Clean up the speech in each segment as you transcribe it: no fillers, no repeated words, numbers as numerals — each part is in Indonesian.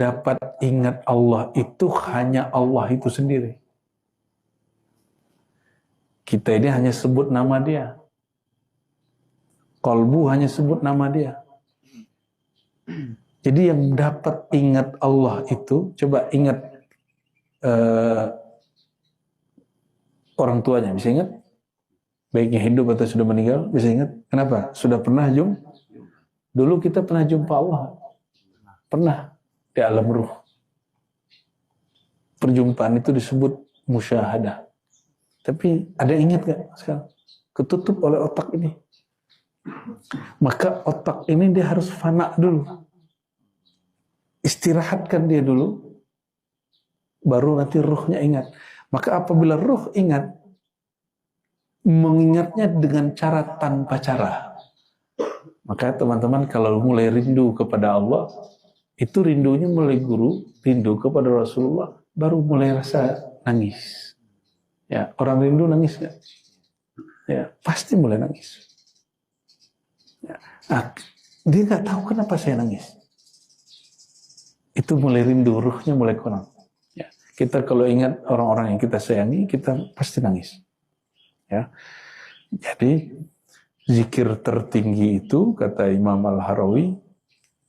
dapat ingat Allah itu hanya Allah itu sendiri. Kita ini hanya sebut nama dia. Qalbu hanya sebut nama dia. Jadi yang dapat ingat Allah itu, coba ingat orang tuanya, bisa ingat? Baiknya hidup atau sudah meninggal, bisa ingat? Kenapa? Sudah pernah jumpa? Dulu kita pernah jumpa Allah. Pernah di alam ruh. Perjumpaan itu disebut musyahadah. Tapi ada yang ingat gak sekarang? Ketutup oleh otak ini. Maka otak ini dia harus fana dulu. Istirahatkan dia dulu. Baru nanti ruhnya ingat. Maka apabila ruh ingat, mengingatnya dengan cara tanpa cara. Maka teman-teman kalau mulai rindu kepada Allah, itu rindunya mulai guru, rindu kepada Rasulullah, baru mulai rasa nangis. Ya, orang rindu nangis nggak? Ya, pasti mulai nangis. Ya. Nah, dia nggak tahu kenapa saya nangis. Itu mulai rindu, ruhnya mulai kurang. Ya. Kita kalau ingat orang-orang yang kita sayangi, kita pasti nangis. Ya. Jadi zikir tertinggi itu, kata Imam Al-Harawi,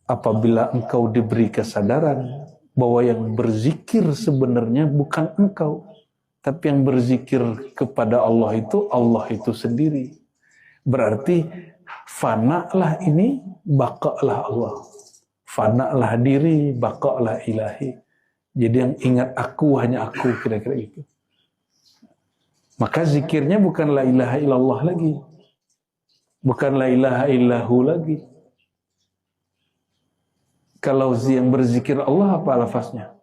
apabila engkau diberi kesadaran bahwa yang berzikir sebenarnya bukan engkau, tapi yang berzikir kepada Allah itu sendiri. Berarti fana'lah ini, baka'lah Allah. Fana'lah diri, baka'lah ilahi. Jadi yang ingat aku hanya aku, kira-kira itu. Maka zikirnya bukan la ilaha illallah lagi. Bukan la ilaha illahu lagi. Kalau yang berzikir Allah, apa lafaznya?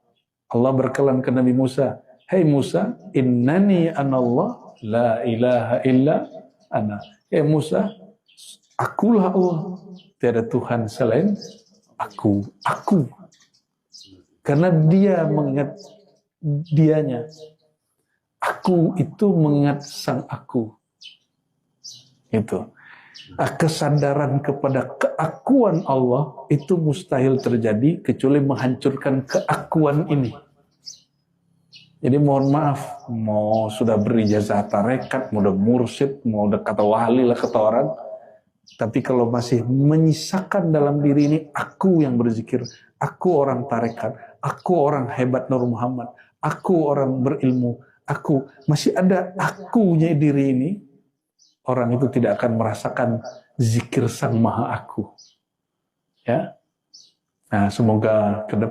Allah berkelan ke Nabi Musa. Hai Musa, innani anallah, la ilaha illa ana. Musa, akulah Allah. Tiada Tuhan selain aku. Aku. Karena dia mengingat dianya. Aku itu mengingat sang aku. Itu. Kesadaran kepada keakuan Allah itu mustahil terjadi kecuali menghancurkan keakuan ini. Jadi mohon maaf, mau sudah berijazah tarekat, mau udah mursyid, mau udah kata wali lah kata orang, tapi kalau masih menyisakan dalam diri ini aku yang berzikir, aku orang tarekat, aku orang hebat Nur Muhammad, aku orang berilmu, aku masih ada akunya diri ini, orang itu tidak akan merasakan zikir sang maha aku. Ya. Nah, semoga ke depan